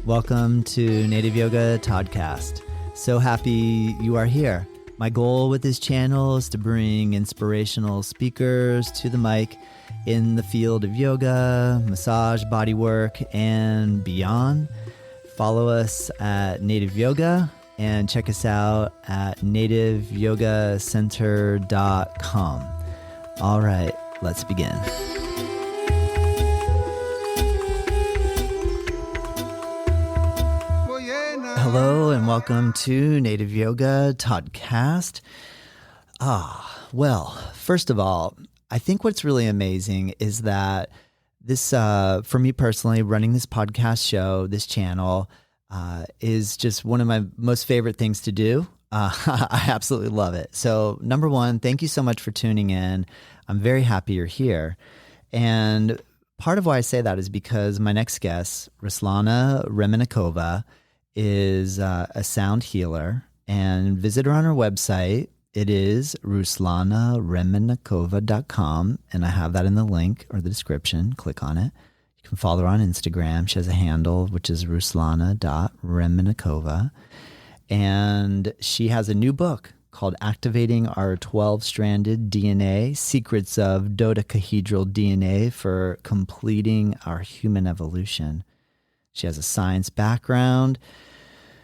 Welcome to Native Yoga Toddcast. So happy you are here. My goal with this channel is to bring inspirational speakers to the mic in the field of yoga, massage, bodywork, and beyond. Follow us at Native Yoga and check us out at nativeyogacenter.com. All right, let's begin. Hello and welcome to Native Yoga Toddcast. Well, first of all, I think what's really amazing is that this, for me personally, running this podcast show, this channel, is just one of my most favorite things to do. I absolutely love it. So number one, thank you so much for tuning in. I'm very happy you're here. And part of why I say that is because my next guest, Ruslana Remennikova, is a sound healer, and visit her on her website. It is ruslanaremennikova.com, and I have that in the link or the description. Click on it. You can follow her on Instagram. She has a handle, which is ruslana.remennikova, and she has a new book called Activating Our 12-Stranded DNA, Secrets of Dodecahedral DNA for Completing Our Human Evolution. She has a science background.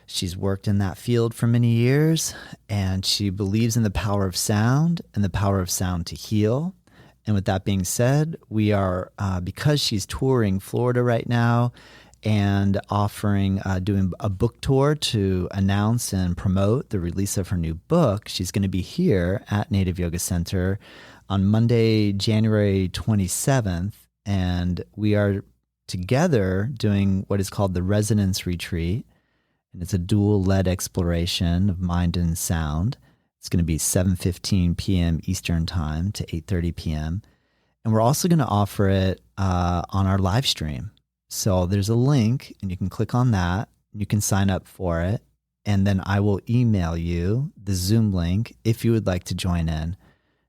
She's worked in that field for many years, and she believes in the power of sound and the power of sound to heal. And with that being said, we are, because she's touring Florida right now and doing a book tour to announce and promote the release of her new book, she's going to be here at Native Yoga Center on Monday, January 27th. And we are together doing what is called the Resonance Retreat. And it's a dual-led exploration of mind and sound. It's going to be 7:15 p.m. Eastern Time to 8:30 p.m. And we're also going to offer it on our live stream. So there's a link, and you can click on that. You can sign up for it. And then I will email you the Zoom link if you would like to join in.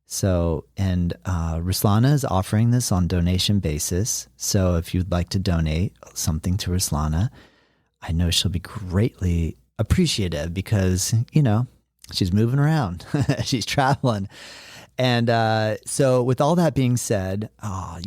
So, and Ruslana is offering this on donation basis. So if you'd like to donate something to Ruslana, I know she'll be greatly appreciative because, she's moving around. She's traveling. And so with all that being said, how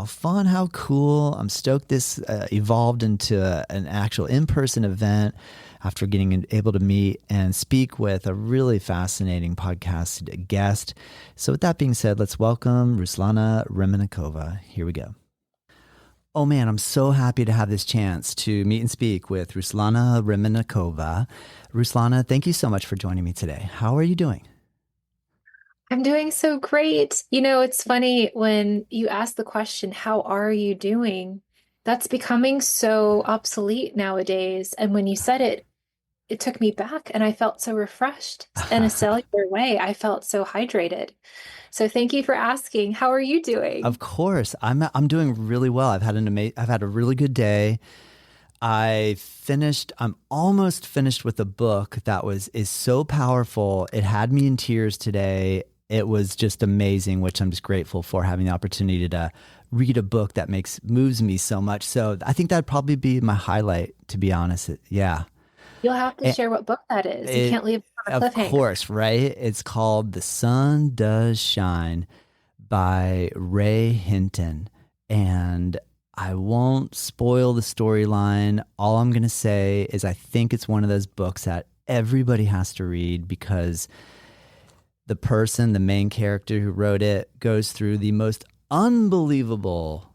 fun, how cool. I'm stoked this evolved into an actual in-person event after getting able to meet and speak with a really fascinating podcast guest. So with that being said, let's welcome Ruslana Remennikova. Here we go. Oh man, I'm so happy to have this chance to meet and speak with Ruslana Remennikova. Ruslana, thank you so much for joining me today. How are you doing? I'm doing so great. It's funny when you ask the question, how are you doing? That's becoming so obsolete nowadays. And when you said it, it took me back and I felt so refreshed in a cellular way. I felt so hydrated. So thank you for asking. How are you doing? Of course. I'm doing really well. I've had a really good day. I'm almost finished with a book that is so powerful. It had me in tears today. It was just amazing, which I'm just grateful for having the opportunity to read a book that moves me so much. So I think that'd probably be my highlight, to be honest. Yeah. You'll have to share what book that is. You can't leave it on a cliffhanger. Of course, right? It's called The Sun Does Shine by Ray Hinton. And I won't spoil the storyline. All I'm going to say is I think it's one of those books that everybody has to read because the main character who wrote it, goes through the most unbelievable,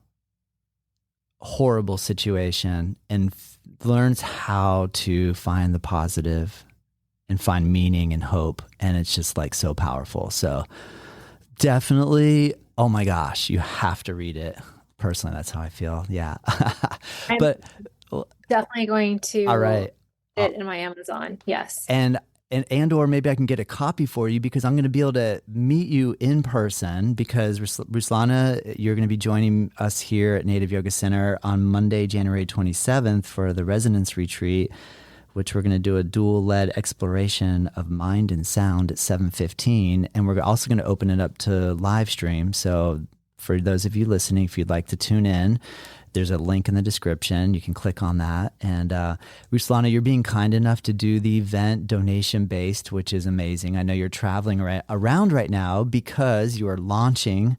horrible situation and learns how to find the positive and find meaning and hope. And it's just like so powerful. So definitely, oh my gosh, you have to read it. Personally, that's how I feel. Yeah. But definitely going to all right. It in my Amazon. Yes. Or maybe I can get a copy for you because I'm going to be able to meet you in person because Ruslana, you're going to be joining us here at Native Yoga Center on Monday, January 27th for the Resonance Retreat, which we're going to do a dual-led exploration of mind and sound at 7:15. And we're also going to open it up to live stream. So for those of you listening, if you'd like to tune in, There's a link in the description. You can click on that. And Ruslana, you're being kind enough to do the event donation based, which is amazing. I know you're traveling around right now because you are launching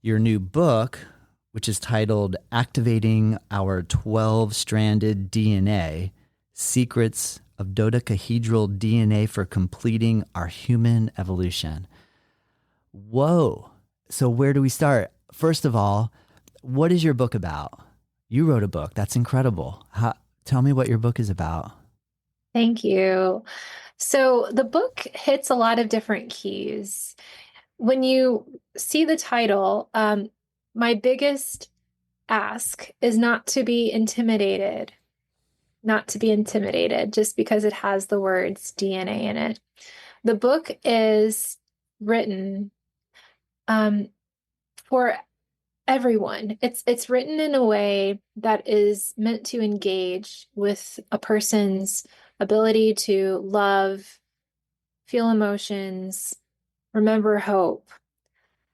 your new book, which is titled Activating Our 12-Stranded DNA, Secrets of Dodecahedral DNA for Completing Our Human Evolution. Whoa. So where do we start? First of all, what is your book about? You wrote a book. That's incredible. Tell me what your book is about. Thank you. So the book hits a lot of different keys. When you see the title, my biggest ask is not to be intimidated, just because it has the words DNA in it. The book is written for everyone. It's written in a way that is meant to engage with a person's ability to love, feel emotions, remember hope.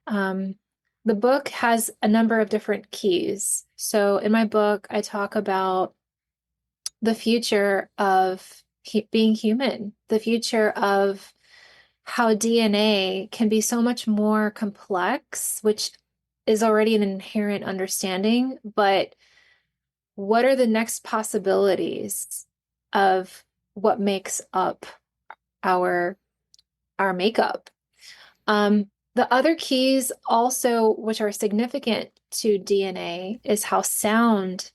The book has a number of different keys. So in my book, I talk about the future of being human, the future of how DNA can be so much more complex, which is already an inherent understanding, but what are the next possibilities of what makes up our makeup? The other keys also, which are significant to DNA, is how sound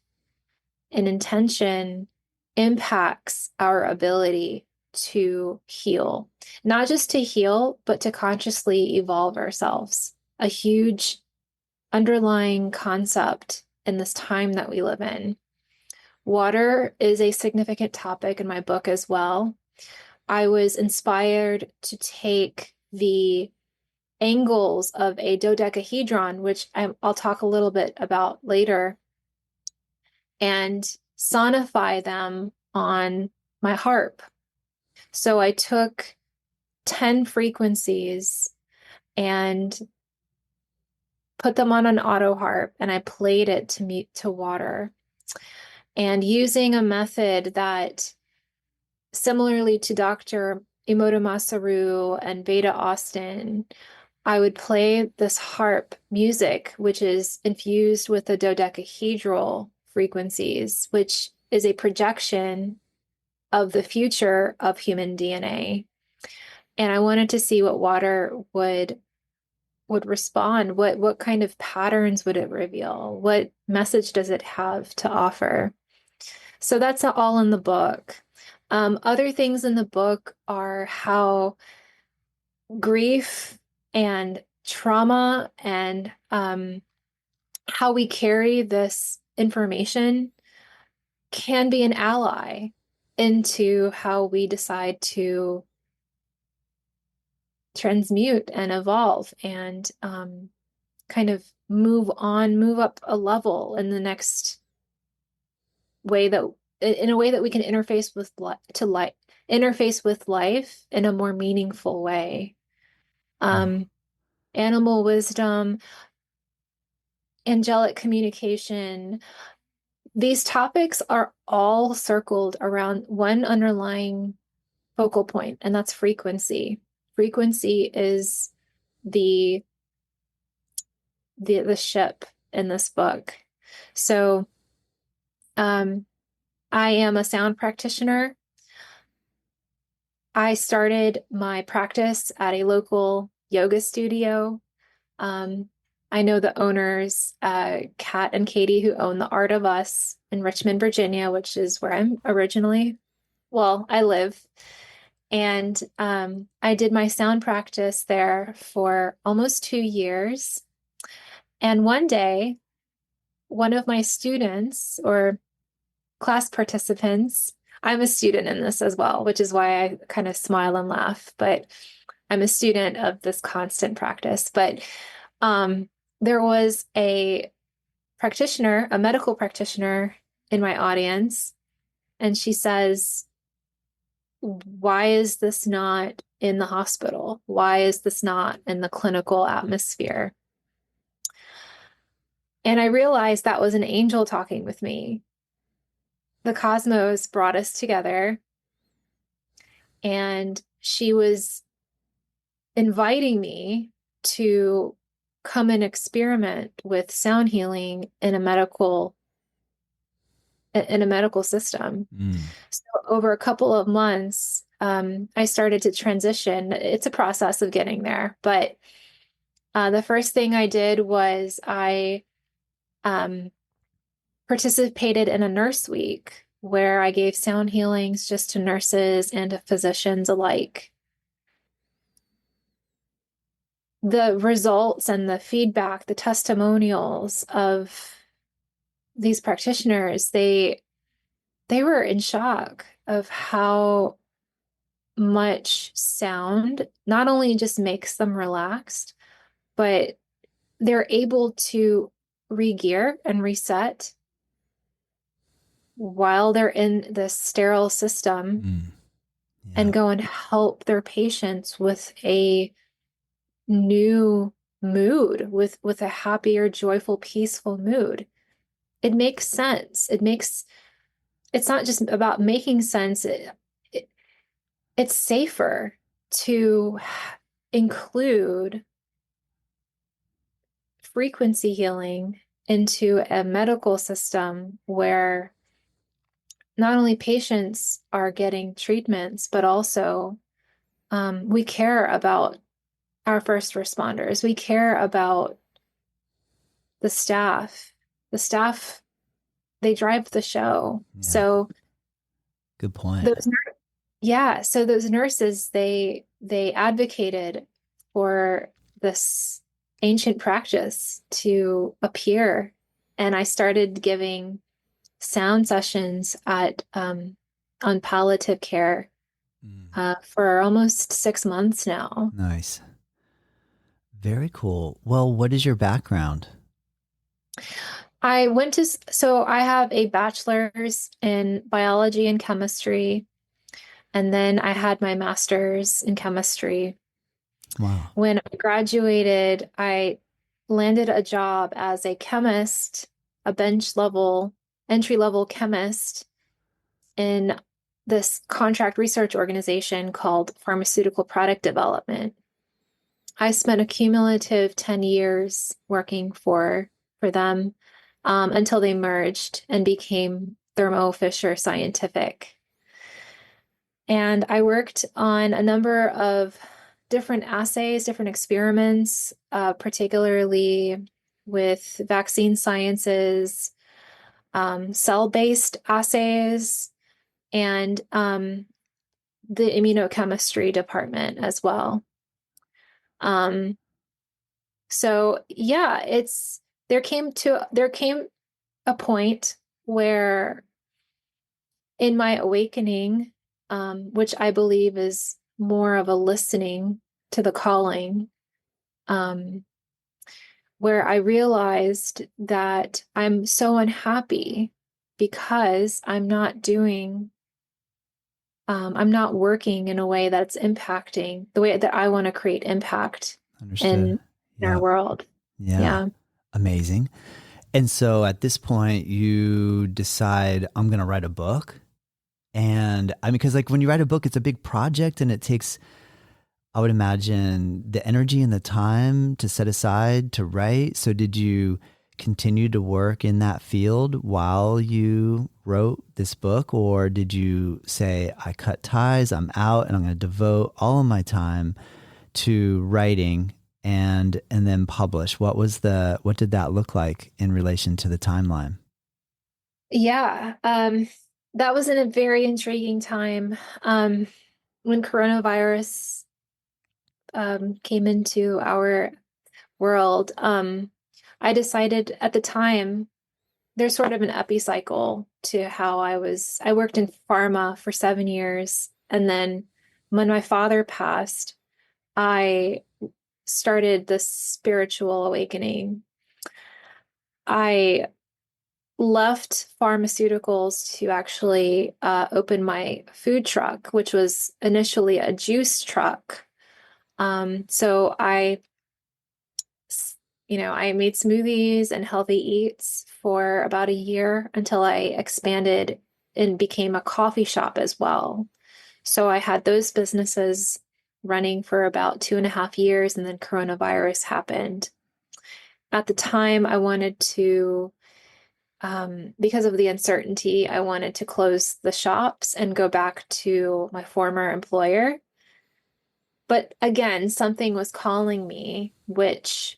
and intention impacts our ability to heal. Not just to heal, but to consciously evolve ourselves. A huge underlying concept in this time that we live in. Water is a significant topic in my book as well. I was inspired to take the angles of a dodecahedron, which I'll talk a little bit about later, and sonify them on my harp. So I took 10 frequencies and put them on an auto harp, and I played it to water. And using a method that, similarly to Dr. Emoto Masaru and Veda Austin, I would play this harp music, which is infused with the dodecahedral frequencies, which is a projection of the future of human DNA. And I wanted to see what water would respond. What kind of patterns would it reveal? What message does it have to offer? So that's all in the book. Other things in the book are how grief and trauma and how we carry this information can be an ally into how we decide to transmute and evolve and kind of move up a level in the next way, that in a way that we can interface with life in a more meaningful way. Animal wisdom, angelic communication. These topics are all circled around one underlying focal point, and that's frequency. Frequency is the ship in this book. So I am a sound practitioner. I started my practice at a local yoga studio. I know the owners, Kat and Katie, who own the Art of Us in Richmond, Virginia, which is where I'm originally, I live. And I did my sound practice there for almost 2 years. And one day, one of my students or class participants, I'm a student in this as well, which is why I kind of smile and laugh, but I'm a student of this constant practice. But there was a practitioner, a medical practitioner in my audience, and she says, "Why is this not in the hospital? Why is this not in the clinical atmosphere?" And I realized that was an angel talking with me. The cosmos brought us together, and she was inviting me to come and experiment with sound healing in a medical system. Mm. So over a couple of months, I started to transition. It's a process of getting there, but the first thing I did was I um, participated in a nurse week where I gave sound healings just to nurses and to physicians alike. The results and the feedback, the testimonials of these practitioners, they were in shock of how much sound not only just makes them relaxed, but they're able to re-gear and reset while they're in this sterile system Mm. and Yeah. go and help their patients with a new mood, with a happier, joyful, peaceful mood. It makes sense. It's not just about making sense. It's safer to include frequency healing into a medical system where not only patients are getting treatments, but also we care about our first responders. We care about the staff. The staff, they drive the show. Yeah. So Good point. those, yeah, so those nurses, they advocated for this ancient practice to appear, and I started giving sound sessions at on palliative care Mm. for almost 6 months now. Nice. Very cool. Well, what is your background? So I have a bachelor's in biology and chemistry, and then I had my master's in chemistry. Wow. When I graduated, I landed a job as a chemist, a bench level, entry level chemist in this contract research organization called Pharmaceutical Product Development. I spent a cumulative 10 years working for them until they merged and became Thermo Fisher Scientific. And I worked on a number of different assays, different experiments, particularly with vaccine sciences, cell-based assays, and the immunochemistry department as well. Um, so yeah, there came a point where in my awakening, which I believe is more of a listening to the calling, um, where I realized that I'm so unhappy because I'm not working in a way that's impacting the way that I want to create impact Understood. in our Yeah. world. Yeah. Yeah. Amazing. And so at this point, you decide, I'm going to write a book. And I mean, because like when you write a book, it's a big project and it takes, I would imagine, the energy and the time to set aside to write. So did you continue to work in that field while you wrote this book? Or did you say, I cut ties, I'm out, and I'm going to devote all of my time to writing and then publish? What did that look like in relation to the timeline? Yeah. That was in a very intriguing time. When coronavirus came into our world, I decided at the time there's sort of an epicycle to how I worked in pharma for 7 years. And then when my father passed, I started this spiritual awakening. I left pharmaceuticals to actually open my food truck, which was initially a juice truck. So I I made smoothies and healthy eats for about a year until I expanded and became a coffee shop as well. So I had those businesses running for about 2.5 years, and then coronavirus happened. At the time, I wanted to, because of the uncertainty, I wanted to close the shops and go back to my former employer. But again, something was calling me, which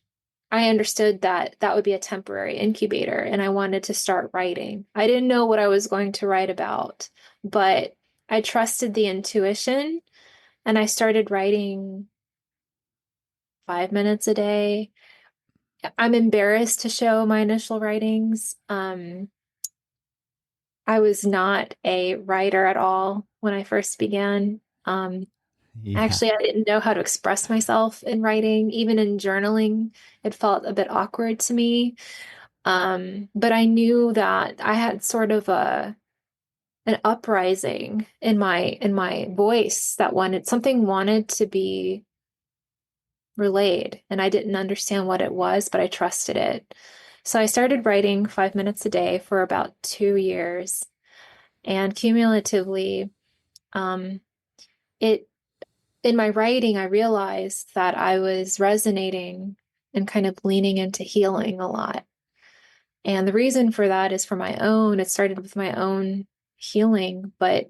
I understood that that would be a temporary incubator, and I wanted to start writing. I didn't know what I was going to write about, but I trusted the intuition, and I started writing 5 minutes a day. I'm embarrassed to show my initial writings. I was not a writer at all when I first began. Yeah. Actually, I didn't know how to express myself in writing. Even in journaling, it felt a bit awkward to me. But I knew that I had sort of an uprising in my voice that wanted to be relayed, and I didn't understand what it was, but I trusted it. So I started writing 5 minutes a day for about 2 years, and cumulatively, um, it in my writing, I realized that I was resonating and kind of leaning into healing a lot. And the reason for that is it started with my own healing, but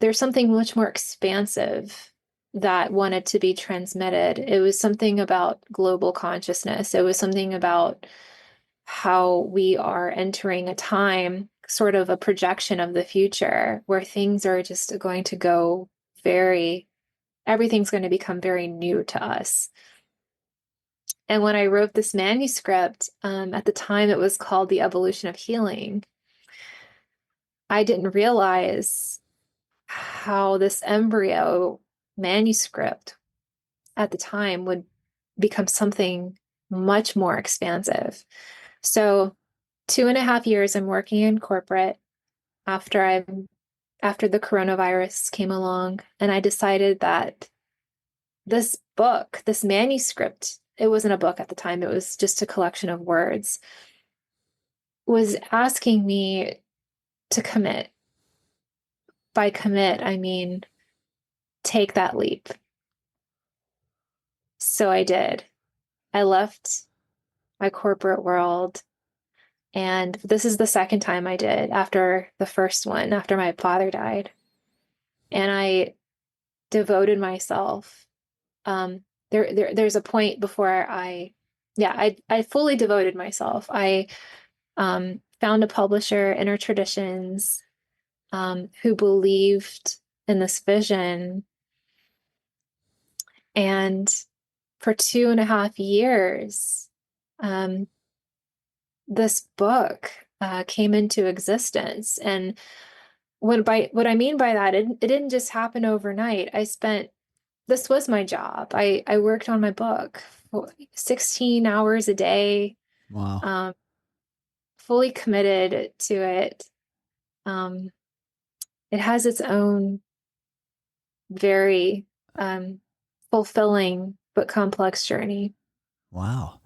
there's something much more expansive that wanted to be transmitted. It was something about global consciousness. It was something about how we are entering a time, sort of a projection of the future, where things are just going to go everything's going to become very new to us. And when I wrote this manuscript, at the time it was called The Evolution of Healing, I didn't realize how this embryo manuscript at the time would become something much more expansive. So 2.5 years I'm working in corporate after I after the coronavirus came along, and I decided that this book, this manuscript, it wasn't a book at the time, it was just a collection of words, was asking me to commit. By commit, I mean take that leap. So I did. I left my corporate world, and this is the second time I did after the first one, after my father died. And I devoted myself. There's a point before I fully devoted myself. I found a publisher, Inner Traditions, who believed in this vision. And for 2.5 years, um, this book came into existence. And what I mean by that, it didn't just happen overnight. This was my job. I worked on my book for 16 hours a day, Wow. um, fully committed to it. Um, it has its own very fulfilling but complex journey. Wow.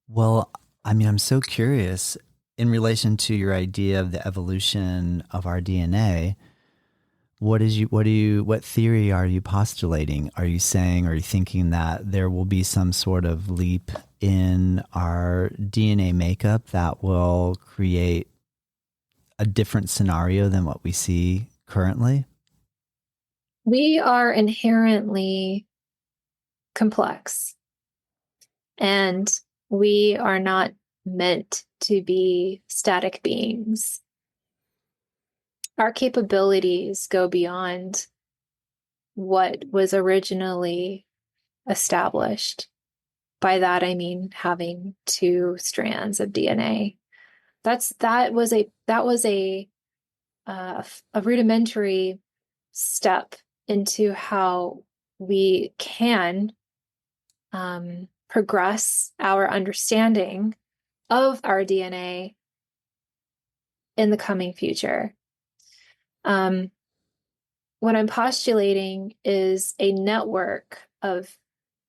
Well, I mean, I'm so curious in relation to your idea of the evolution of our DNA. What theory are you postulating? Are you saying, are you thinking that there will be some sort of leap in our DNA makeup that will create a different scenario than what we see currently? We are inherently complex, and we are not meant to be static beings. Our capabilities go beyond what was originally established. By that, I mean having two strands of DNA. That was a rudimentary step into how we can progress our understanding of our DNA in the coming future. Um, what I'm postulating is a network of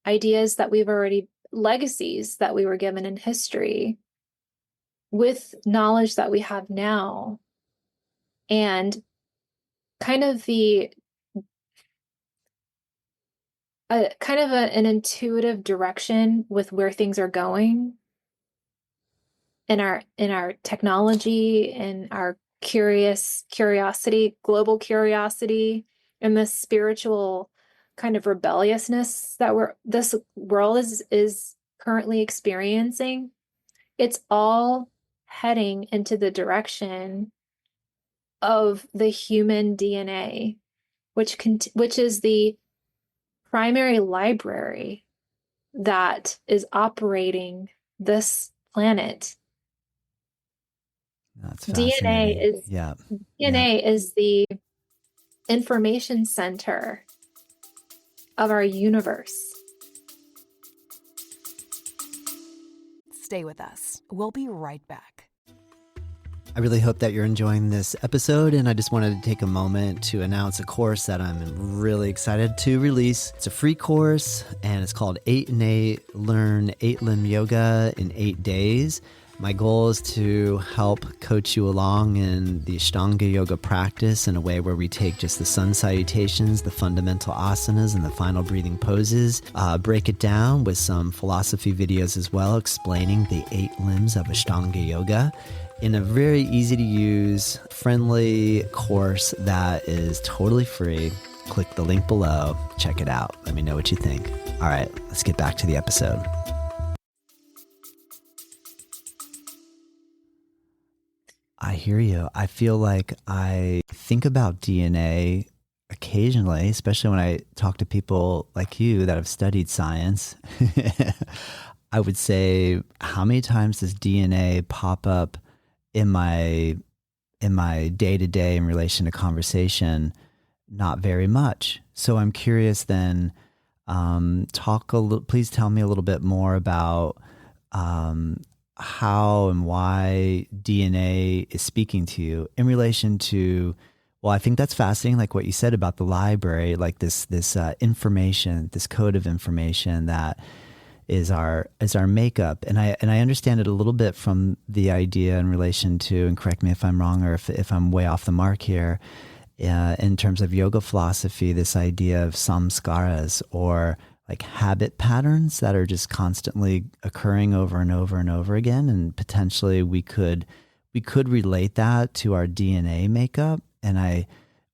ideas that we've already legacies that we were given in history with knowledge that we have now, and kind of an intuitive direction with where things are going in our technology and our curiosity, global curiosity, and this spiritual kind of rebelliousness that this world is currently experiencing. It's all heading into the direction of the human DNA, which is the primary library that is operating this planet. That's DNA fascinating. is Yeah. DNA is the information center of our universe. Stay with us. We'll be right back. I really hope that you're enjoying this episode, and I just wanted to take a moment to announce a course that I'm really excited to release. It's a free course, and it's called 8 in 8 Learn 8 Limb Yoga in 8 Days. My goal is to help coach you along in the Ashtanga yoga practice in a way where we take just the sun salutations, the fundamental asanas, and the final breathing poses, break it down with some philosophy videos as well, explaining the 8 limbs of Ashtanga yoga in a very easy to use, friendly course that is totally free. Click the link below, check it out. Let me know what you think. All right, let's get back to the episode. I hear you. I feel like I think about DNA occasionally, especially when I talk to people like you that have studied science. I would say, how many times does DNA pop up in my day-to-day in relation to conversation? Not very much. So I'm curious then, please tell me a little bit more about how and why DNA is speaking to you in relation to, well, I think that's fascinating, like what you said about the library, like this information, this code of information that is our makeup. And I understand it a little bit from the idea in relation to, and correct me if I'm wrong or if I'm way off the mark here, in terms of yoga philosophy, this idea of samskaras, or like habit patterns that are just constantly occurring over and over and over again. And potentially we could relate that to our DNA makeup.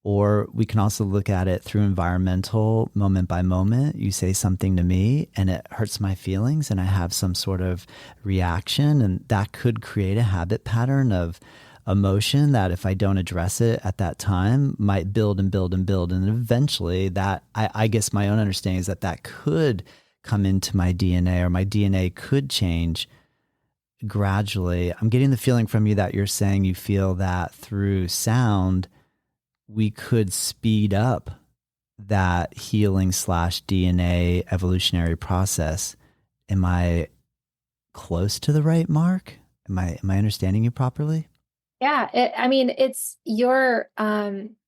Or we can also look at it through environmental, moment by moment. You say something to me and it hurts my feelings and I have some sort of reaction, and that could create a habit pattern of emotion that, if I don't address it at that time, might build and build and build. And eventually that, I guess my own understanding is that could come into my DNA, or my DNA could change gradually. I'm getting the feeling from you that you're saying you feel that through sound, we could speed up that healing / DNA evolutionary process. Am I close to the right mark? Am I understanding you properly? Yeah, it's your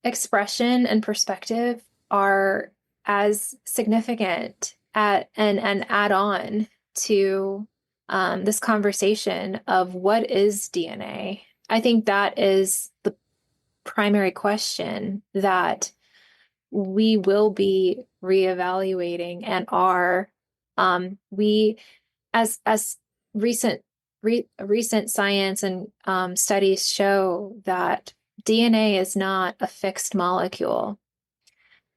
expression and perspective are as significant and add on to this conversation of what is DNA. I think that is the primary question that we will be reevaluating, and are we as recent science and studies show that DNA is not a fixed molecule,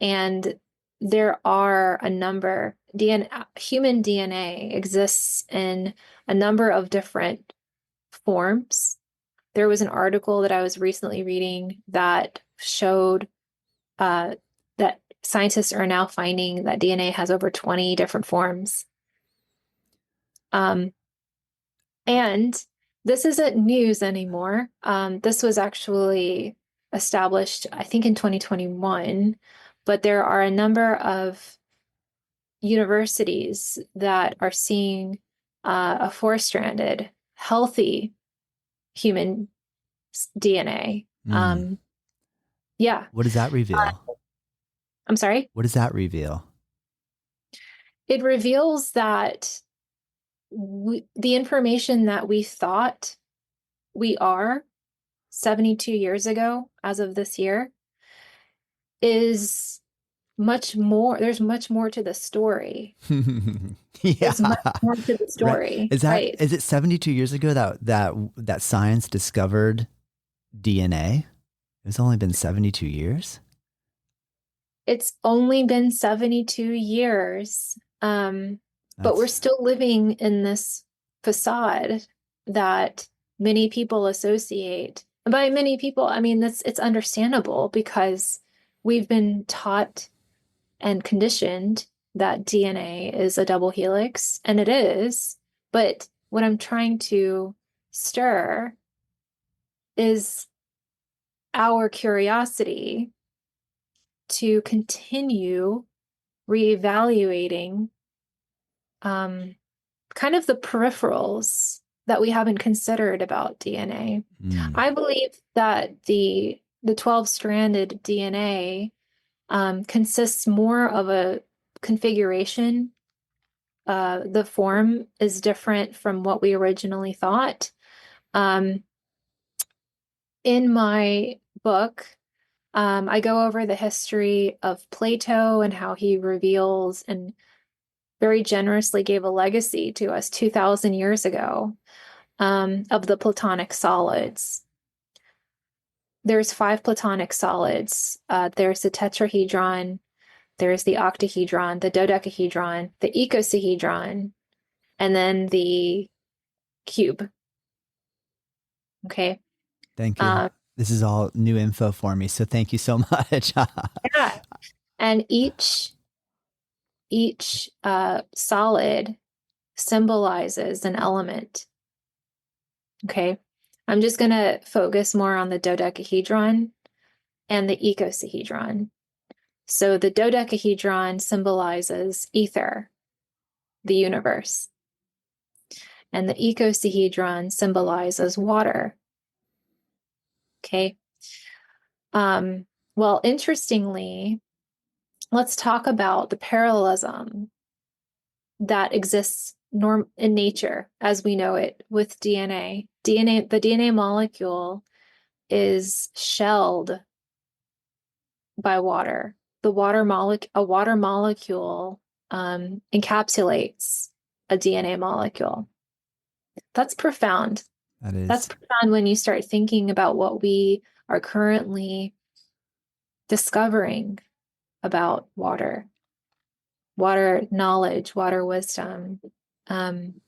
and there are a number human DNA exists in a number of different forms. There was an article that I was recently reading that showed that scientists are now finding that DNA has over 20 different forms. And this isn't news anymore. This was actually established, I think, in 2021, but there are a number of universities that are seeing a four-stranded, healthy human DNA. Yeah. What does that reveal? I'm sorry? What does that reveal? It reveals that the information that we thought we are 72 years ago, as of this year, is much more. There's much more to the story. Yeah. There's much more to the Right. story. Is it 72 years ago that science discovered DNA? It's only been 72 years. It's only been 72 years. But we're still living in this facade that many people associate. And by many people, I mean, it's understandable because we've been taught and conditioned that DNA is a double helix, and it is. But what I'm trying to stir is our curiosity to continue reevaluating kind of the peripherals that we haven't considered about DNA. I believe that the 12-stranded DNA consists more of a configuration. The form is different from what we originally thought. In my book, I go over the history of Plato and how he reveals and very generously gave a legacy to us 2,000 years ago of the Platonic solids. There's 5 Platonic solids. There's the tetrahedron, there's the octahedron, the dodecahedron, the icosahedron, and then the cube. Okay. Thank you. This is all new info for me, so thank you so much. Yeah. And each solid symbolizes an element. Okay. I'm just going to focus more on the dodecahedron and the icosahedron. So the dodecahedron symbolizes ether, the universe. And the icosahedron symbolizes water. Okay. Well, interestingly, let's talk about the parallelism that exists in nature as we know it with DNA. The DNA molecule is shelled by water. A water molecule encapsulates a DNA molecule. That's profound. That is. That's profound when you start thinking about what we are currently discovering about water knowledge, water wisdom, kind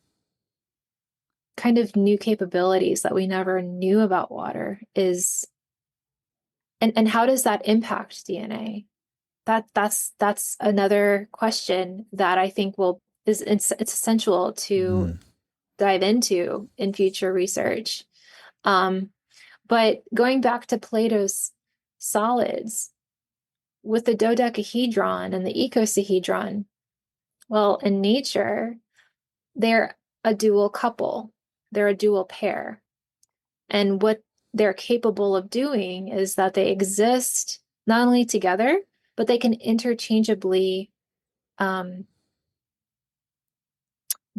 of new capabilities that we never knew about water is, and how does that impact DNA? That's another question that I think it's essential to dive into in future research. But going back to Plato's solids, with the dodecahedron and the icosahedron, well, in nature, they're a dual couple. They're a dual pair. And what they're capable of doing is that they exist not only together, but they can interchangeably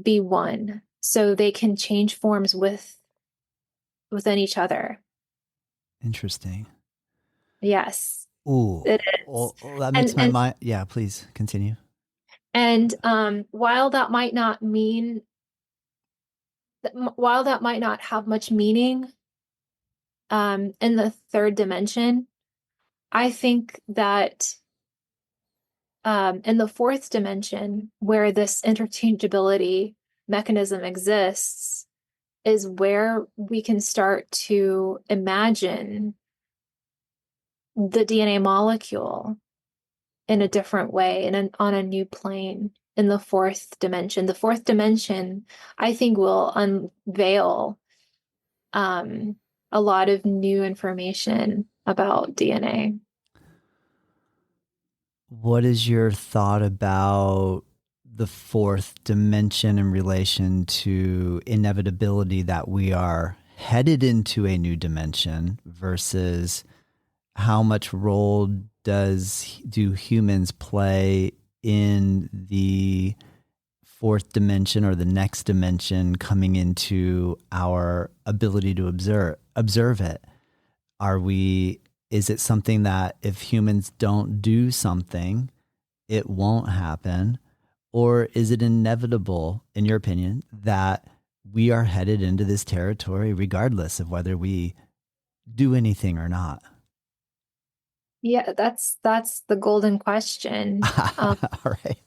be one. So they can change forms within each other. Interesting. Yes. Ooh. It is. Well, that makes my mind. Yeah, please continue. And while that might not have much meaning in the 3rd dimension, I think that in the 4th dimension, where this interchangeability mechanism exists, is where we can start to imagine the DNA molecule in a different way and on a new plane in the 4th dimension. The 4th dimension, I think, will unveil a lot of new information about DNA. What is your thought about the 4th dimension in relation to inevitability that we are headed into a new dimension versus how much role do humans play in the fourth dimension or the next dimension coming into our ability to observe it? Is it something that if humans don't do something, it won't happen? Or is it inevitable, in your opinion, that we are headed into this territory regardless of whether we do anything or not? Yeah, that's the golden question. All right.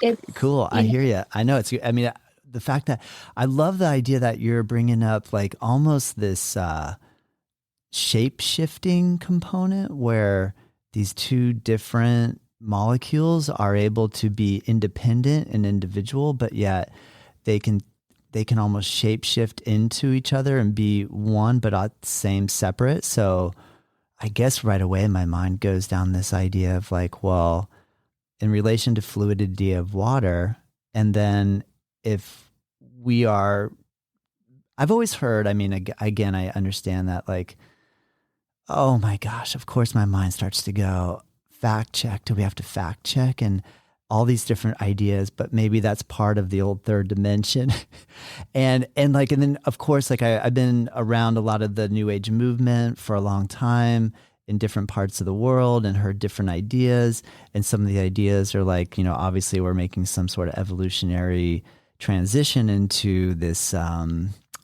It's, Cool. I hear you. I know it's, I mean, the fact that I love the idea that you're bringing up like almost this shape shifting component where these two different molecules are able to be independent and individual, but yet they can almost shape shift into each other and be one, but not the same separate. So I guess right away my mind goes down this idea of like, well, in relation to fluidity of water, and then if we are, I've always heard, I mean, again, I understand that like, oh my gosh, of course my mind starts to go, fact check. Do we have to fact check? And all these different ideas, but maybe that's part of the old third dimension. and then of course, like I've been around a lot of the new age movement for a long time in different parts of the world and heard different ideas. And some of the ideas are like, you know, obviously we're making some sort of evolutionary transition into this,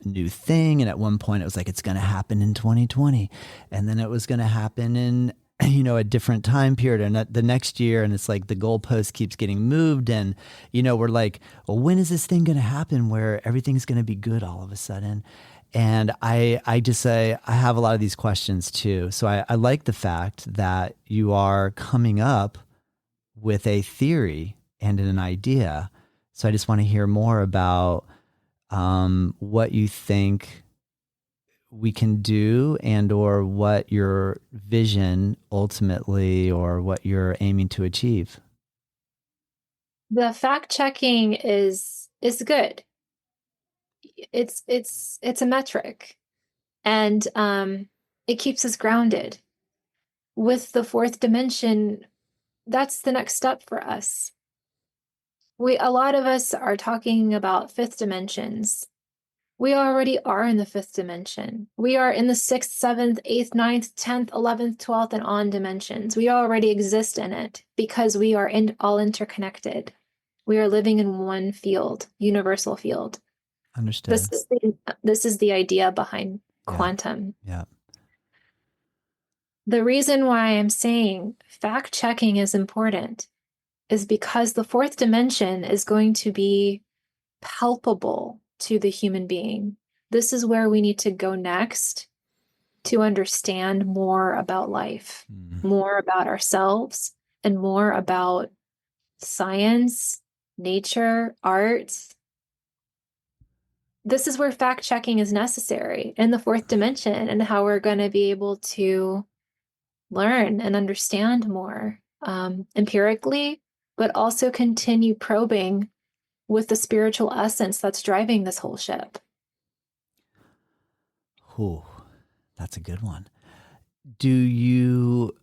new thing. And at one point it was like, it's going to happen in 2020. And then it was going to happen in, you know, a different time period and the next year. And it's like the goalpost keeps getting moved. And, you know, we're like, well, when is this thing going to happen where everything's going to be good all of a sudden? And I just say, I have a lot of these questions too. So I like the fact that you are coming up with a theory and an idea. So I just want to hear more about what you think we can do and or what your vision ultimately or what you're aiming to achieve. the fact checking is good. It's a metric, and it keeps us grounded. With the fourth dimension, that's the next step for us. A lot of us are talking about fifth dimensions. We already are in the fifth dimension. We are in the sixth, seventh, eighth, ninth, 10th, 11th, 12th, and on dimensions. We already exist in it because we are all interconnected. We are living in one field, universal field. Understood. This is the idea behind quantum. Yeah. The reason why I'm saying fact checking is important is because the fourth dimension is going to be palpable to the human being. This is where we need to go next to understand more about life, more about ourselves, and more about science, nature, art. This is where fact checking is necessary in the fourth dimension, and how we're going to be able to learn and understand more empirically, but also continue probing with the spiritual essence that's driving this whole ship. Ooh, that's a good one. You're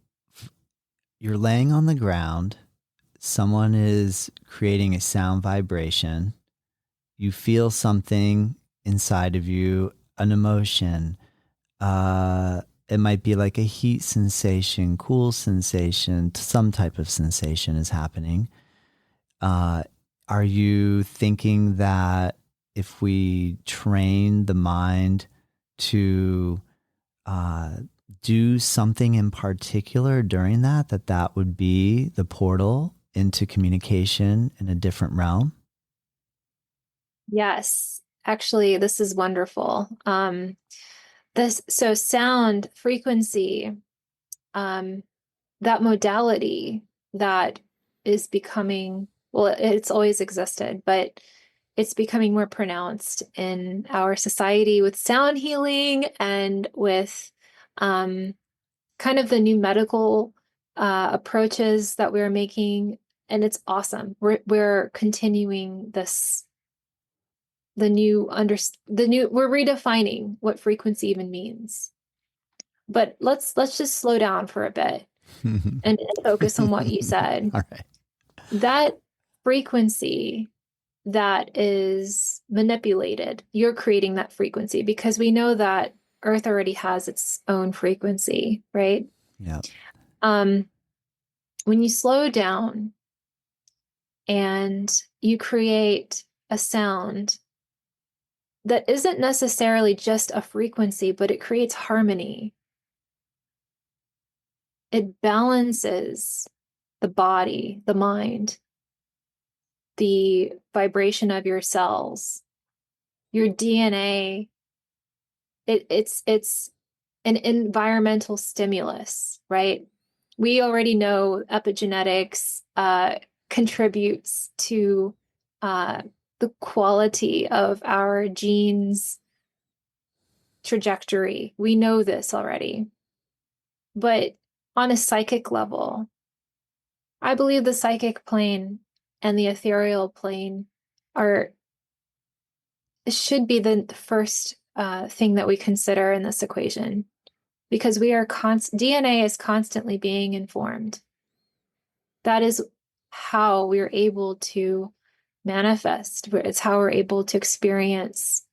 laying on the ground, someone is creating a sound vibration, you feel something inside of you, an emotion, it might be like a heat sensation, cool sensation, some type of sensation is happening. Are you thinking that if we train the mind to do something in particular during that would be the portal into communication in a different realm? Yes, actually, this is wonderful. So sound frequency, that modality that is becoming, well, it's always existed, but it's becoming more pronounced in our society with sound healing and with kind of the new medical approaches that we're making. And it's awesome. We're continuing this, we're redefining what frequency even means. But let's just slow down for a bit and focus on what you said. All right. That frequency that is manipulated. You're creating that frequency because we know that Earth already has its own frequency, right? Yeah. When you slow down and you create a sound that isn't necessarily just a frequency, but it creates harmony. It balances the body, the mind, the vibration of your cells, your DNA. It's an environmental stimulus, right? We already know epigenetics contributes to the quality of our genes trajectory. We know this already. But on a psychic level, I believe the psychic plane and the ethereal plane should be the first thing that we consider in this equation, because DNA is constantly being informed. That is how we're able to manifest. It's how we're able to experience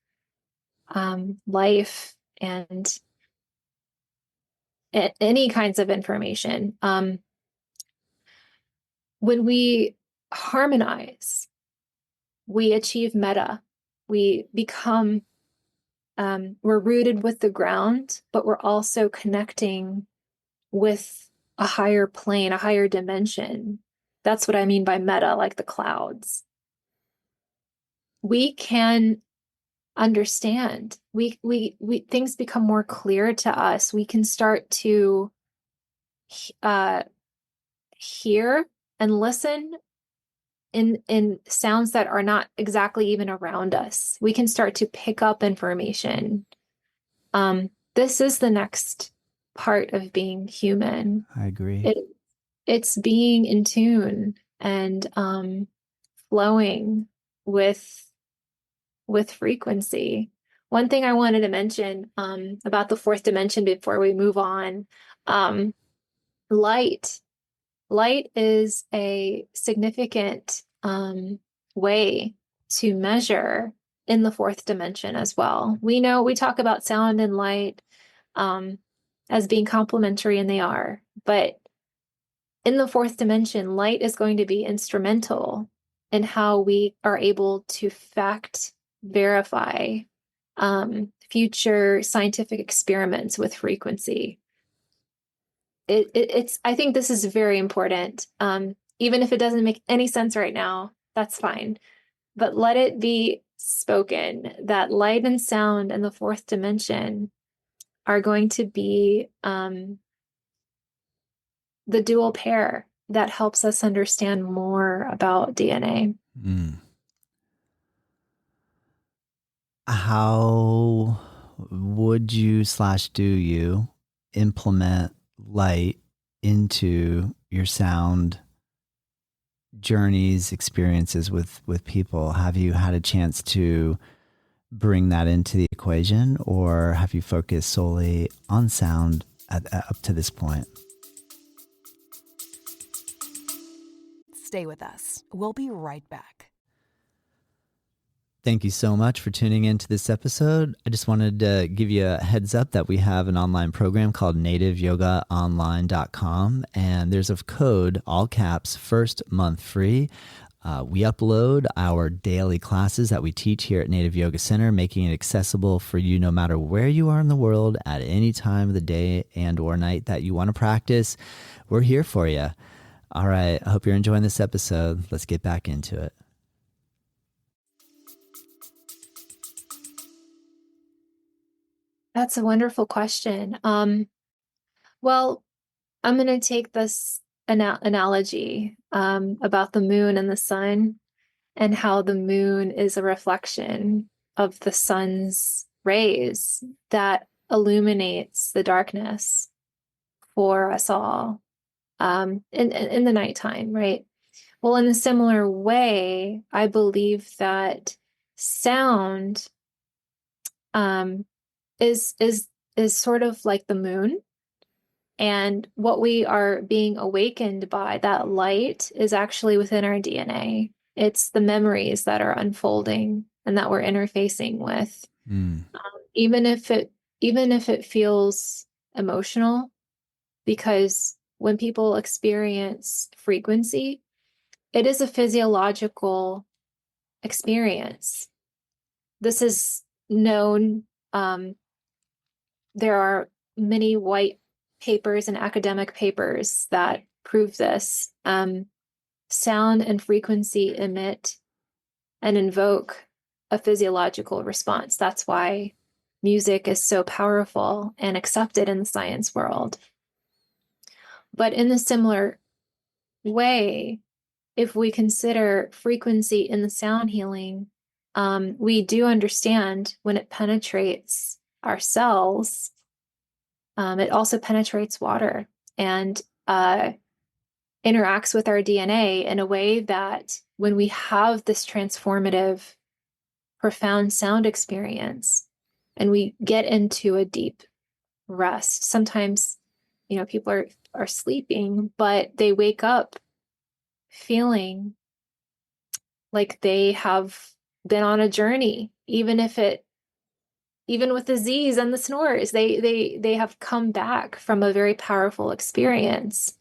life and any kinds of information. When we harmonize, we achieve meta. We become, we're rooted with the ground, but we're also connecting with a higher plane, a higher dimension. That's what I mean by meta, like the clouds. We can understand. We things become more clear to us. We can start to hear and listen in sounds that are not exactly even around us. We can start to pick up information. This is the next part of being human. I agree. It's being in tune and flowing with frequency. One thing I wanted to mention about the fourth dimension before we move on, light. Light is a significant way to measure in the fourth dimension as well. We talk about sound and light as being complementary, and they are, but in the fourth dimension, light is going to be instrumental in how we are able to verify future scientific experiments with frequency. I think this is very important. Even if it doesn't make any sense right now, that's fine. But let it be spoken that light and sound in the fourth dimension are going to be the dual pair that helps us understand more about DNA. Mm. How would you / do you implement light into your sound journeys, experiences with people? Have you had a chance to bring that into the equation, or have you focused solely on sound up to this point? Stay with us. We'll be right back. Thank you so much for tuning into this episode. I just wanted to give you a heads up that we have an online program called nativeyogaonline.com, and there's a code, all caps, first month free. We upload our daily classes that we teach here at Native Yoga Center, making it accessible for you no matter where you are in the world at any time of the day and or night that you want to practice. We're here for you. All right. I hope you're enjoying this episode. Let's get back into it. That's a wonderful question. Well, I'm going to take this analogy about the moon and the sun, and how the moon is a reflection of the sun's rays that illuminates the darkness for us all in the nighttime, right? Well, in a similar way, I believe that sound is sort of like the moon, and what we are being awakened by, that light, is actually within our DNA. It's the memories that are unfolding and that we're interfacing with. Mm. Even if it feels emotional, because when people experience frequency, it is a physiological experience. This is known. There are many white papers and academic papers that prove this. Sound and frequency emit and invoke a physiological response. That's why music is so powerful and accepted in the science world. But in a similar way, if we consider frequency in the sound healing, we do understand when it penetrates our cells, it also penetrates water and interacts with our DNA in a way that when we have this transformative, profound sound experience and we get into a deep rest, sometimes, people are sleeping, but they wake up feeling like they have been on a journey, even with the Z's and the snores, they have come back from a very powerful experience.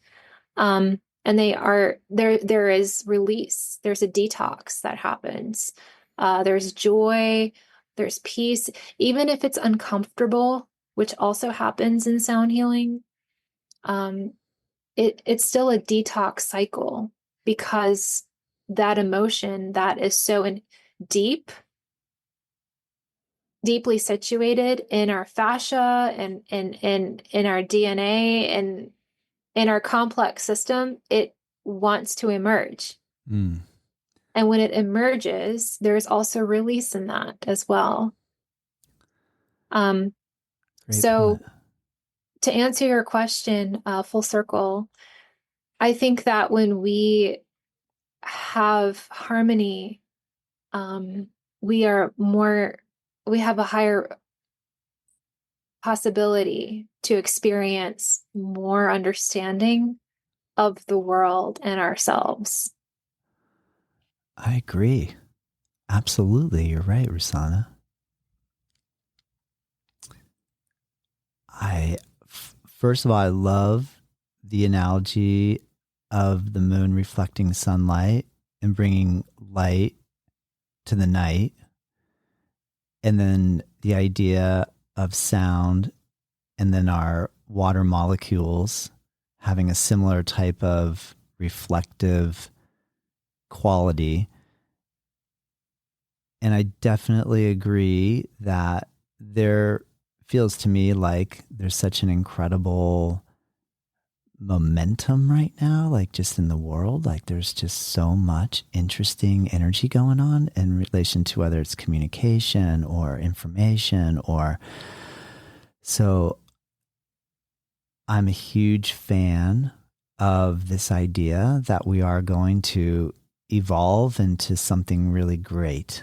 And there is release. There's a detox that happens. There's joy, there's peace, even if it's uncomfortable, which also happens in sound healing. It's still a detox cycle because that emotion that is so deeply situated in our fascia and in our DNA and in our complex system, it wants to emerge. Mm. And when it emerges, there's also release in that as well. Great So point. to answer your question, full circle, I think that when we have harmony, we have a higher possibility to experience more understanding of the world and ourselves. I agree. Absolutely. You're right, Ruslana. First of all, I love the analogy of the moon reflecting sunlight and bringing light to the night. And then the idea of sound and then our water molecules having a similar type of reflective quality. And I definitely agree that there feels to me like there's such an incredible momentum right now, like just in the world. Like there's just so much interesting energy going on in relation to whether it's communication or information or so. I'm a huge fan of this idea that we are going to evolve into something really great.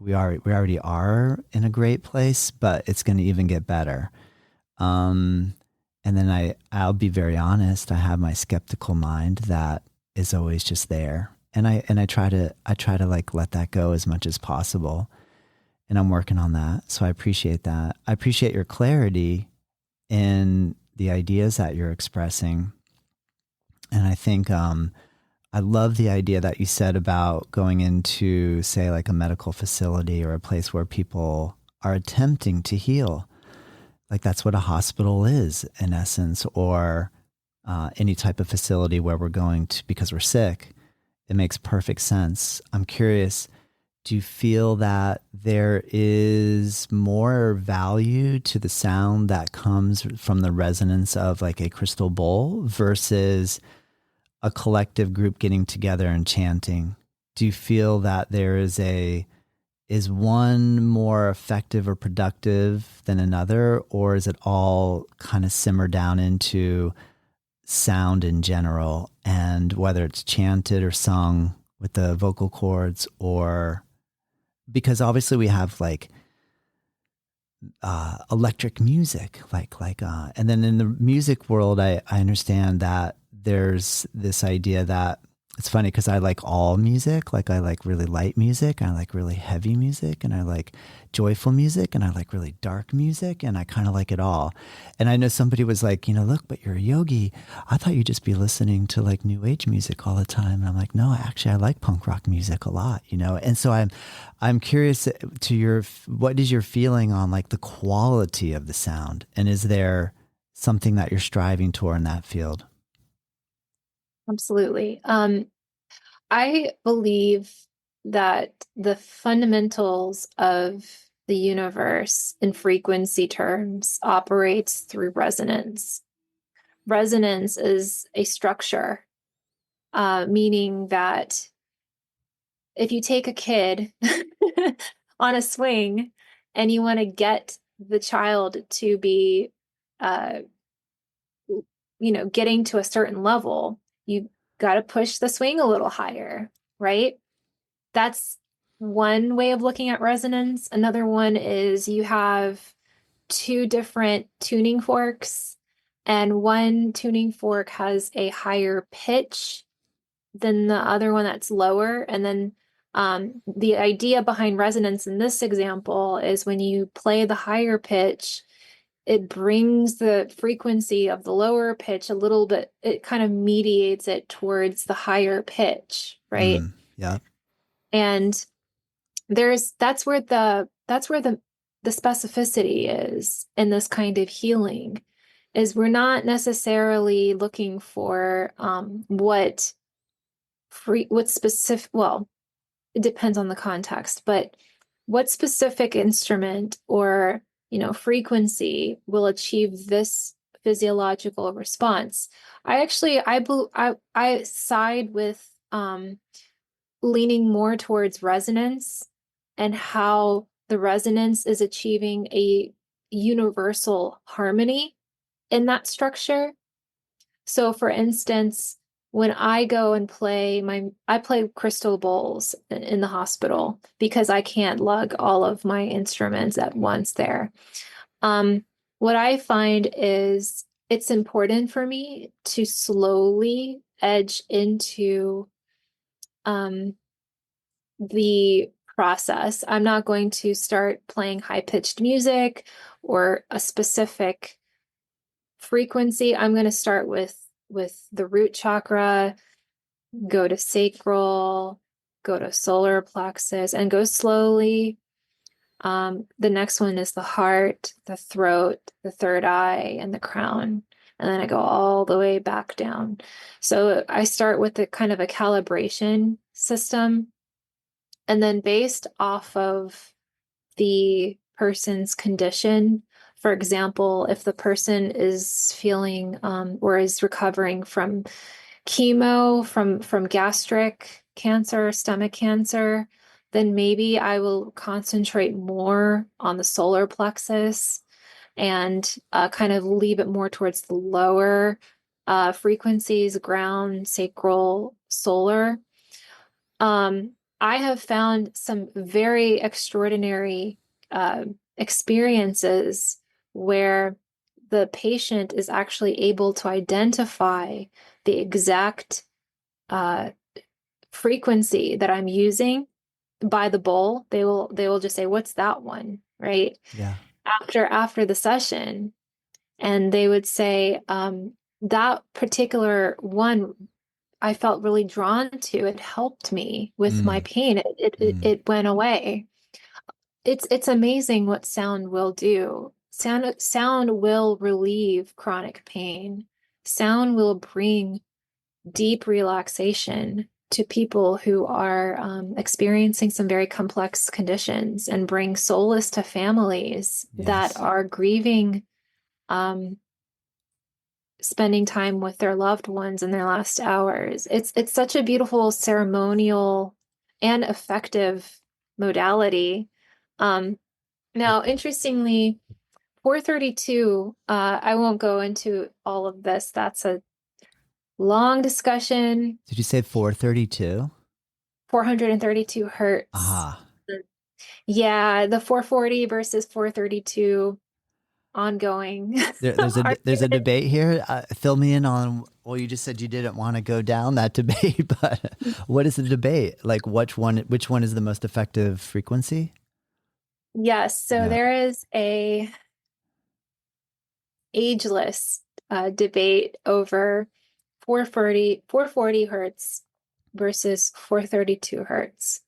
We already are in a great place, but it's going to even get better. And then I'll be very honest. I have my skeptical mind that is always just there, and I try to like let that go as much as possible, and I'm working on that. So I appreciate that. I appreciate your clarity in the ideas that you're expressing, and I think I love the idea that you said about going into, say, like a medical facility or a place where people are attempting to heal. Like that's what a hospital is in essence, or any type of facility where we're going to because we're sick. It makes perfect sense. I'm curious, do you feel that there is more value to the sound that comes from the resonance of like a crystal bowl versus a collective group getting together and chanting? Do you feel that there is one more effective or productive than another, or is it all kind of simmer down into sound in general, and whether it's chanted or sung with the vocal cords, or because obviously we have like electric music, and then in the music world, I understand that there's this idea that It's funny because I like all music. Like I like really light music, and I like really heavy music, and I like joyful music, and I like really dark music, and I kind of like it all. And I know somebody was like, look, but you're a yogi. I thought you'd just be listening to like new age music all the time. And I'm like, no, actually, I like punk rock music a lot, And so I'm curious to what is your feeling on like the quality of the sound, and is there something that you're striving toward in that field? Absolutely. I believe that the fundamentals of the universe in frequency terms operates through resonance. Resonance is a structure, meaning that if you take a kid on a swing and you want to get the child to be, uh, getting to a certain level, you got to push the swing a little higher, right? That's one way of looking at resonance. Another one is you have two different tuning forks, and one tuning fork has a higher pitch than the other one that's lower. And then the idea behind resonance in this example is when you play the higher pitch, it brings the frequency of the lower pitch a little bit, it kind of mediates it towards the higher pitch, right? Yeah. And that's where the specificity is in this kind of healing, is we're not necessarily looking for what specific, well, it depends on the context, but what specific instrument or frequency will achieve this physiological response. I side with leaning more towards resonance, and how the resonance is achieving a universal harmony in that structure. So for instance, when I go and I play crystal bowls in the hospital because I can't lug all of my instruments at once there. What I find is it's important for me to slowly edge into the process. I'm not going to start playing high-pitched music or a specific frequency. I'm going to start with the root chakra, go to sacral, go to solar plexus, and go slowly. The next one is the heart, the throat, the third eye, and the crown. And then I go all the way back down. So I start with a kind of a calibration system. And then based off of the person's condition, for example, if the person is feeling or is recovering from chemo, from gastric cancer, stomach cancer, then maybe I will concentrate more on the solar plexus and kind of leave it more towards the lower frequencies, ground, sacral, solar. I have found some very extraordinary experiences where the patient is actually able to identify the exact frequency that I'm using by the bowl. They will just say, "What's that one?" Right? Yeah. After the session, and they would say, that particular one I felt really drawn to. It helped me with my pain. It went away. It's amazing what sound will do. Sound will relieve chronic pain. Sound will bring deep relaxation to people who are experiencing some very complex conditions, and bring solace to families that Yes. are grieving, spending time with their loved ones in their last hours. It's such a beautiful ceremonial and effective modality. Now, interestingly, 432, I won't go into all of this. That's a long discussion. Did you say 432? 432 hertz. Aha. Yeah, the 440 versus 432. ongoing. There's a argument. debate here. Fill me in on. Well, you just said you didn't want to go down that debate, but what is the debate? Like, which one is the most effective frequency? Yes, so Yeah. there is a ageless debate over 440 hertz versus 432 hertz.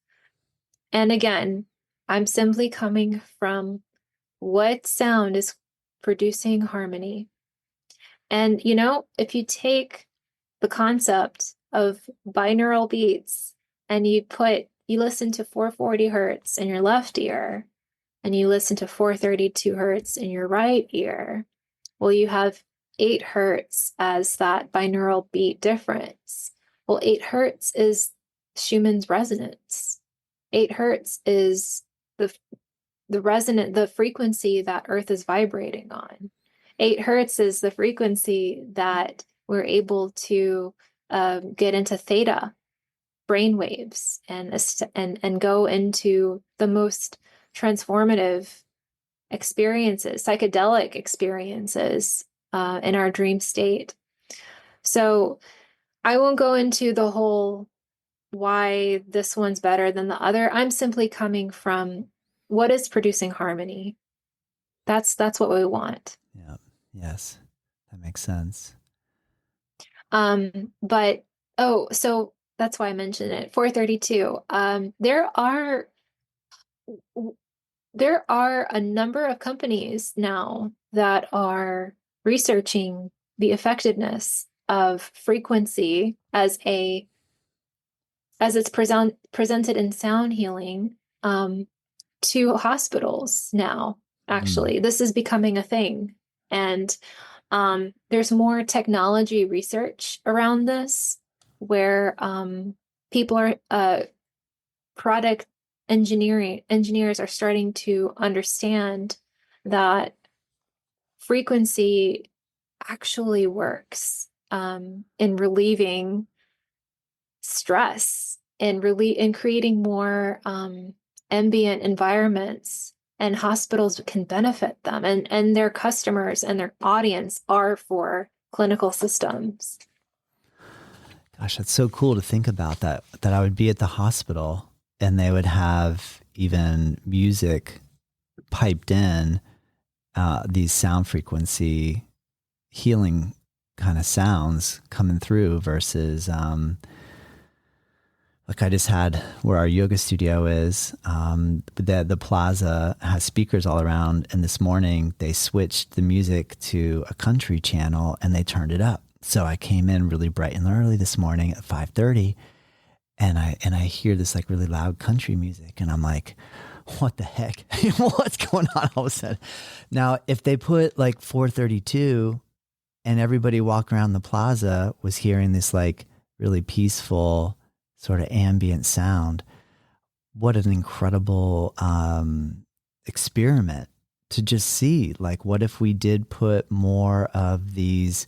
And again, I'm simply coming from what sound is producing harmony. And if you take the concept of binaural beats and you listen to 440 hertz in your left ear and you listen to 432 hertz in your right ear, well, you have 8 hertz as that binaural beat difference. Well, 8 hertz is Schumann's resonance. 8 hertz is the frequency that Earth is vibrating on. 8 hertz is the frequency that we're able to get into theta brainwaves and go into the most transformative experiences, psychedelic experiences in our dream state. So I won't go into the whole why this one's better than the other. I'm simply coming from what is producing harmony. That's what we want. Yeah. Yes. That makes sense. But so that's why I mentioned it. 432. There are a number of companies now that are researching the effectiveness of frequency as it's presented in sound healing to hospitals now. Actually, this is becoming a thing, and there's more technology research around this, where people are product engineers are starting to understand that frequency actually works in relieving stress and in creating more ambient environments, and hospitals can benefit them, and their customers and their audience are for clinical systems. Gosh, that's so cool to think about that I would be at the hospital and they would have even music piped in, these sound frequency healing kind of sounds coming through versus like I just had where our yoga studio is, the plaza has speakers all around, and this morning they switched the music to a country channel and they turned it up. So I came in really bright and early this morning at 5:30, and I hear this like really loud country music, and I'm like, what the heck? What's going on all of a sudden? Now, if they put like 432 and everybody walking around the plaza was hearing this like really peaceful sort of ambient sound, what an incredible experiment to just see. Like, what if we did put more of these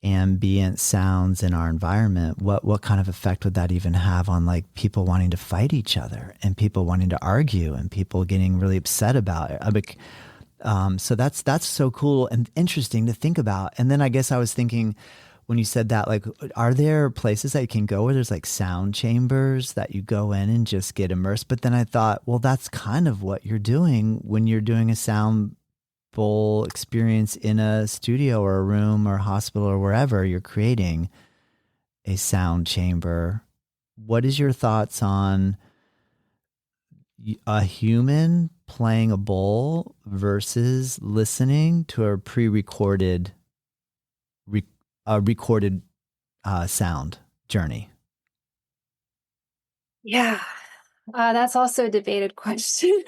ambient sounds in our environment? What kind of effect would that even have on like people wanting to fight each other and people wanting to argue and people getting really upset about it? So that's so cool and interesting to think about. And then I guess I was thinking, when you said that, like, are there places that you can go where there's like sound chambers that you go in and just get immersed? But then I thought, well, that's kind of what you're doing when you're doing a sound bowl experience in a studio or a room or a hospital or wherever. You're creating a sound chamber. What is your thoughts on a human playing a bowl versus listening to a pre-recorded recorded sound journey? Yeah, that's also a debated question.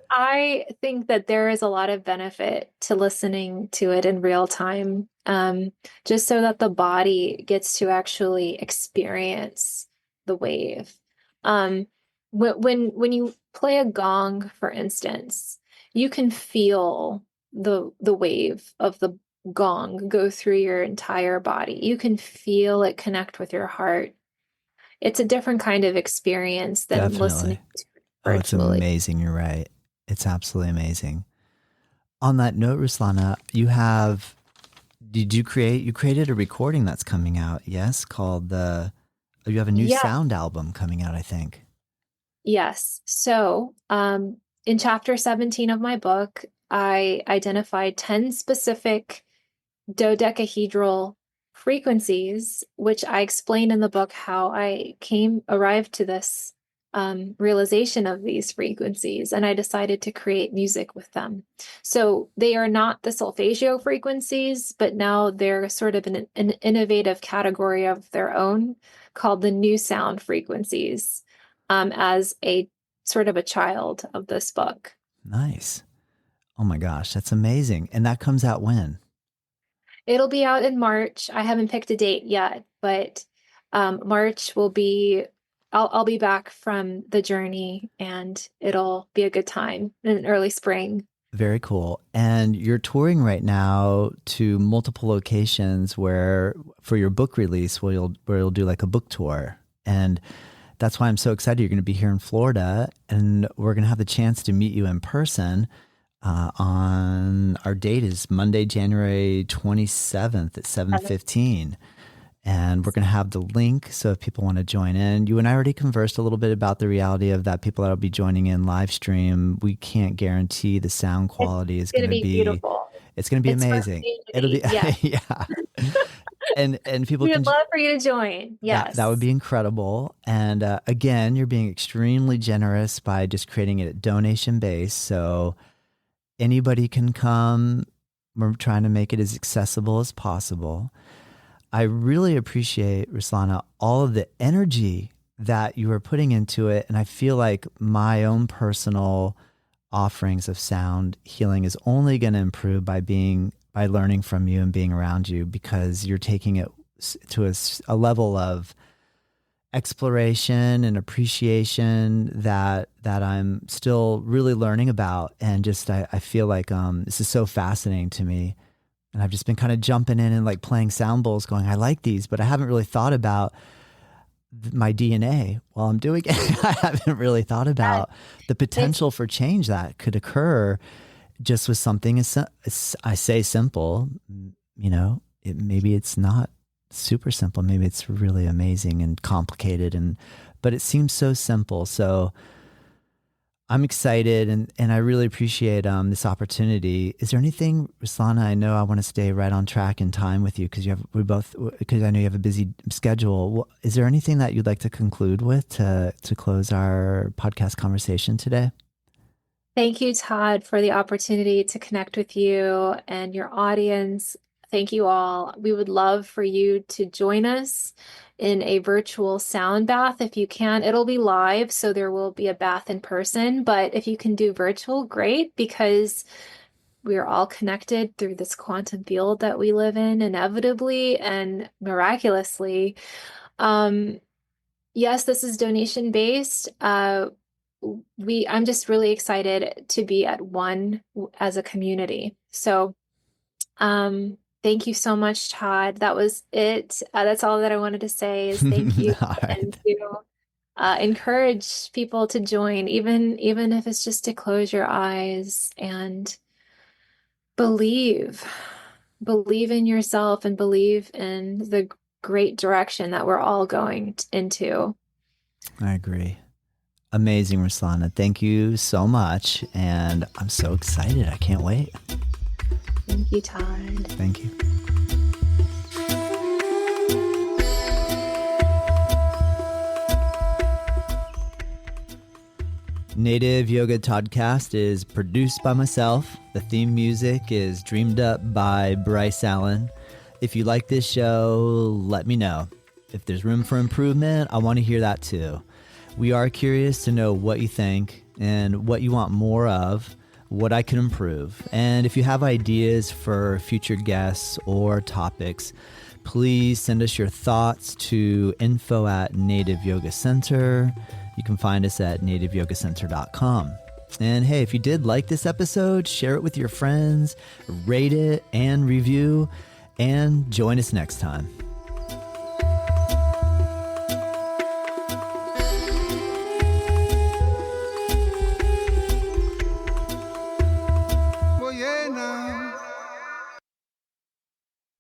I think that there is a lot of benefit to listening to it in real time, just so that the body gets to actually experience the wave. When you play a gong, for instance, you can feel the wave of the gong go through your entire body. You can feel it connect with your heart. It's a different kind of experience than Definitely. listening to it Oh, it's virtually. amazing. You're right. It's absolutely amazing. On that note, Ruslana, you created a recording that's coming out, yes, called you have a new Yeah. sound album coming out, I think. Yes. So, in chapter 17 of my book, I identified 10 specific dodecahedral frequencies, which I explained in the book how I arrived to this realization of these frequencies, and I decided to create music with them. So they are not the solfeggio frequencies, but now they're sort of an innovative category of their own called the new sound frequencies, as a sort of a child of this book. Nice. Oh my gosh, that's amazing. And that comes out when? It'll be out in March. I haven't picked a date yet, but March will be, I'll be back from the journey, and it'll be a good time in early spring. Very cool. And you're touring right now to multiple locations for your book release, where you'll do like a book tour. And that's why I'm so excited. You're going to be here in Florida, and we're going to have the chance to meet you in person. On our date is Monday, January 27th at 7:15. And we're going to have the link. So if people want to join in, you and I already conversed a little bit about the reality of that people that will be joining in live stream. We can't guarantee the sound quality is going to be beautiful. It's going to be amazing. It'll be, yeah. And people we can would love for you to join. Yes. That would be incredible. And again, you're being extremely generous by just creating it donation based. So anybody can come. We're trying to make it as accessible as possible. I really appreciate, Ruslana, all of the energy that you are putting into it. And I feel like my own personal offerings of sound healing is only going to improve by learning from you and being around you, because you're taking it to a level of exploration and appreciation that I'm still really learning about. And just, I feel like this is so fascinating to me. And I've just been kind of jumping in and like playing sound bowls going, I like these, but I haven't really thought about my DNA while I'm doing it. I haven't really thought about the potential for change that could occur just with something as I say simple, maybe it's not super simple. Maybe it's really amazing and complicated, but it seems so simple. So I'm excited and I really appreciate this opportunity. Is there anything, Ruslana, I know I want to stay right on track in time with you because I know you have a busy schedule. Is there anything that you'd like to conclude with to close our podcast conversation today? Thank you, Todd, for the opportunity to connect with you and your audience. Thank you all. We would love for you to join us in a virtual sound bath if you can. It'll be live, so there will be a bath in person, but if you can do virtual, great, because we are all connected through this quantum field that we live in, inevitably and miraculously. Yes, this is donation based. I'm just really excited to be at one as a community. So, thank you so much, Todd. That was it. That's all that I wanted to say is thank you. Right. And to encourage people to join, even if it's just to close your eyes and believe in yourself and believe in the great direction that we're all going into. I agree. Amazing, Ruslana. Thank you so much. And I'm so excited. I can't wait. Thank you, Todd. Thank you. Native Yoga Toddcast is produced by myself. The theme music is dreamed up by Bryce Allen. If you like this show, let me know. If there's room for improvement, I want to hear that too. We are curious to know what you think and what you want more of, what I can improve. And if you have ideas for future guests or topics, please send us your thoughts to info@Native Yoga Center. You can find us at nativeyogacenter.com. And hey, if you did like this episode, share it with your friends, rate it and review, and join us next time.